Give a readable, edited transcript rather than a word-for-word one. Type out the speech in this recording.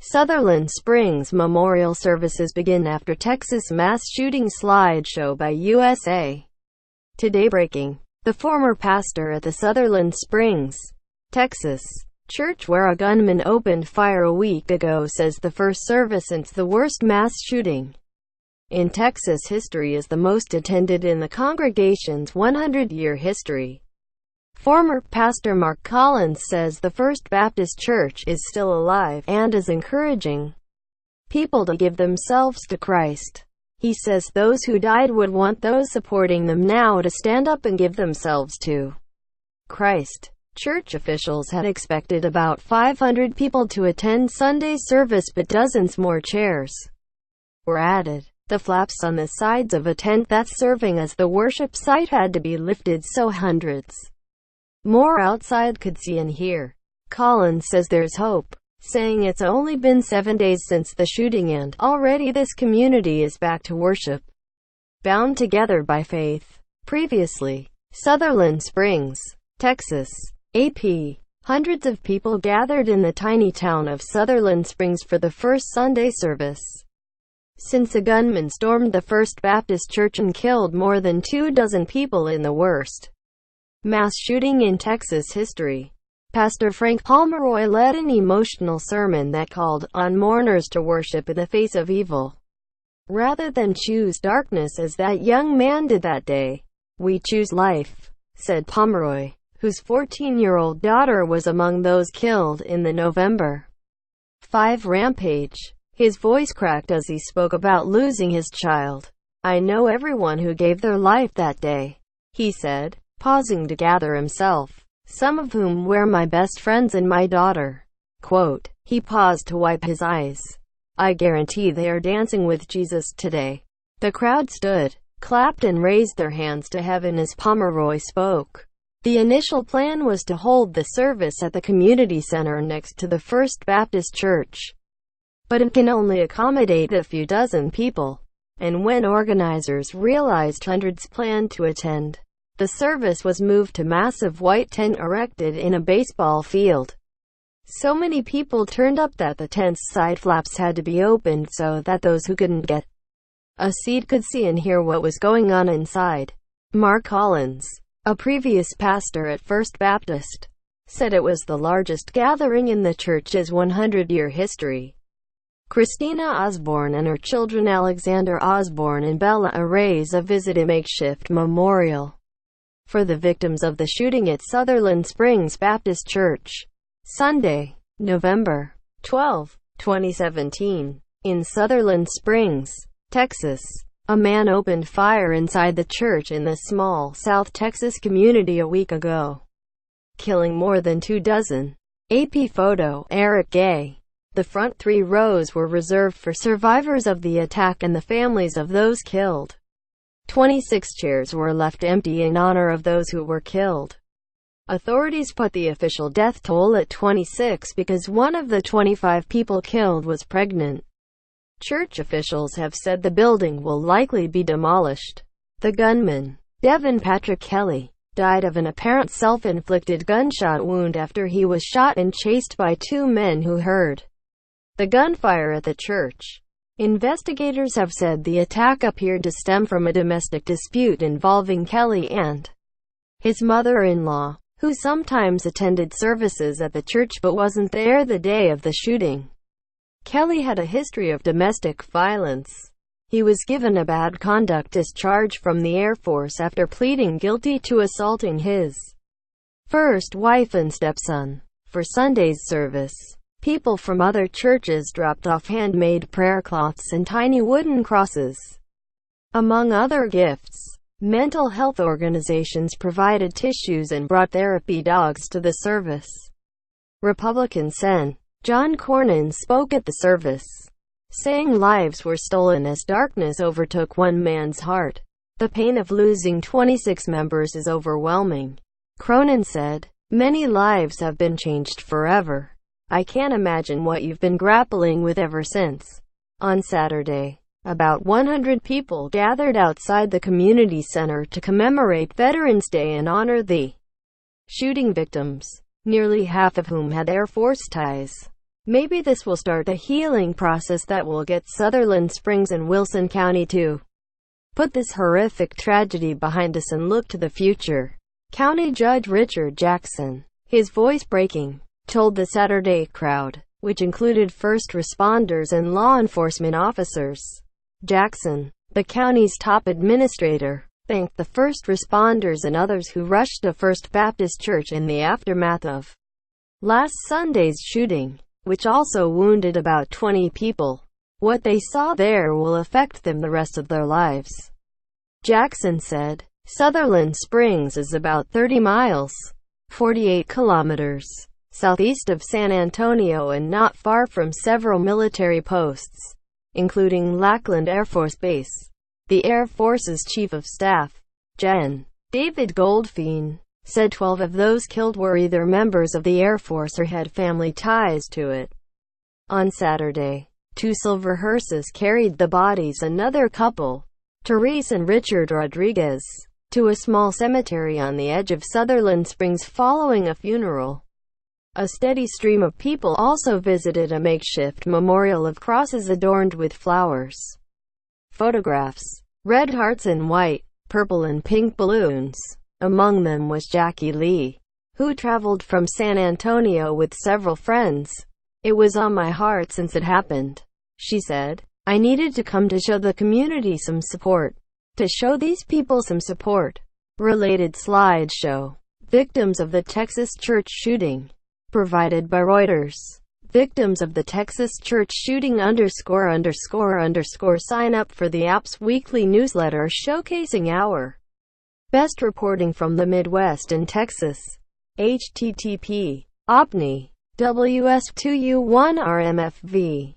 Sutherland Springs memorial services begin after Texas mass shooting. Slideshow by USA Today Breaking. The former pastor at the Sutherland Springs, Texas church where a gunman opened fire a week ago says the first service since the worst mass shooting in Texas history is the most attended in the congregation's 100-year history. Former pastor Mark Collins says the First Baptist Church is still alive and is encouraging people to give themselves to Christ. He says those who died would want those supporting them now to stand up and give themselves to Christ. Church officials had expected about 500 people to attend Sunday's service, but dozens more chairs were added. The flaps on the sides of a tent that's serving as the worship site had to be lifted so hundreds more outside could see and hear. Collins says there's hope, saying it's only been 7 days since the shooting and already this community is back to worship, bound together by faith. Previously, Sutherland Springs, Texas. AP. Hundreds of people gathered in the tiny town of Sutherland Springs for the first Sunday service since a gunman stormed the First Baptist Church and killed more than 24 people in the worst mass shooting in Texas history. Pastor Frank Pomeroy led an emotional sermon that called on mourners to worship in the face of evil, rather than choose darkness as that young man did that day. "We choose life," said Pomeroy, whose 14-year-old daughter was among those killed in the November 5 rampage. His voice cracked as he spoke about losing his child. "I know everyone who gave their life that day," he said, pausing to gather himself, "some of whom were my best friends and my daughter." Quote, he paused to wipe his eyes. "I guarantee they are dancing with Jesus today." The crowd stood, clapped and raised their hands to heaven as Pomeroy spoke. The initial plan was to hold the service at the community center next to the First Baptist Church, but it can only accommodate a few dozen people, and when organizers realized hundreds planned to attend, the service was moved to massive white tent erected in a baseball field. So many people turned up that the tent's side flaps had to be opened so that those who couldn't get a seat could see and hear what was going on inside. Mark Collins, a previous pastor at First Baptist, said it was the largest gathering in the church's 100-year history. Christina Osborne and her children Alexander Osborne and Bella Araiza visit a makeshift memorial for the victims of the shooting at Sutherland Springs Baptist Church. Sunday, November 12, 2017. In Sutherland Springs, Texas, a man opened fire inside the church in the small South Texas community a week ago, killing more than 24. AP photo, Eric Gay. The front 3 rows were reserved for survivors of the attack and the families of those killed. 26 chairs were left empty in honor of those who were killed. Authorities put the official death toll at 26 because one of the 25 people killed was pregnant. Church officials have said the building will likely be demolished. The gunman, Devin Patrick Kelly, died of an apparent self-inflicted gunshot wound after he was shot and chased by 2 men who heard the gunfire at the church. Investigators have said the attack appeared to stem from a domestic dispute involving Kelly and his mother-in-law, who sometimes attended services at the church but wasn't there the day of the shooting. Kelly had a history of domestic violence. He was given a bad conduct discharge from the Air Force after pleading guilty to assaulting his first wife and stepson. For Sunday's service, people from other churches dropped off handmade prayer cloths and tiny wooden crosses. Among other gifts, mental health organizations provided tissues and brought therapy dogs to the service. Republican Sen. John Cornyn spoke at the service, saying lives were stolen as darkness overtook one man's heart. "The pain of losing 26 members is overwhelming," Cronin said. "Many lives have been changed forever. I can't imagine what you've been grappling with ever since." On Saturday, about 100 people gathered outside the community center to commemorate Veterans Day and honor the shooting victims, nearly half of whom had Air Force ties. Maybe this will start a healing process that will get Sutherland Springs and Wilson County to put this horrific tragedy behind us and look to the future. County Judge Richard Jackson, his voice breaking, told the Saturday crowd, which included first responders and law enforcement officers. Jackson, the county's top administrator, thanked the first responders and others who rushed to First Baptist Church in the aftermath of last Sunday's shooting, which also wounded about 20 people. What they saw there will affect them the rest of their lives, Jackson said. Sutherland Springs is about 30 miles, 48 kilometers, southeast of San Antonio and not far from several military posts, including Lackland Air Force Base. The Air Force's Chief of Staff, Gen. David Goldfein, said 12 of those killed were either members of the Air Force or had family ties to it. On Saturday, 2 silver hearses carried the bodies, another couple, Therese and Richard Rodriguez, to a small cemetery on the edge of Sutherland Springs following a funeral. A steady stream of people also visited a makeshift memorial of crosses adorned with flowers. Photographs, red hearts and white, purple and pink balloons. Among them was Jackie Lee, who traveled from San Antonio with several friends. "It was on my heart since it happened," she said. "I needed to come to show the community some support. To show these people some support." Related slideshow. Victims of the Texas church shooting. Provided by Reuters. Victims of the Texas church shooting _____ sign up for the app's weekly newsletter showcasing our best reporting from the Midwest and Texas. http://opni.ws2u1rmfv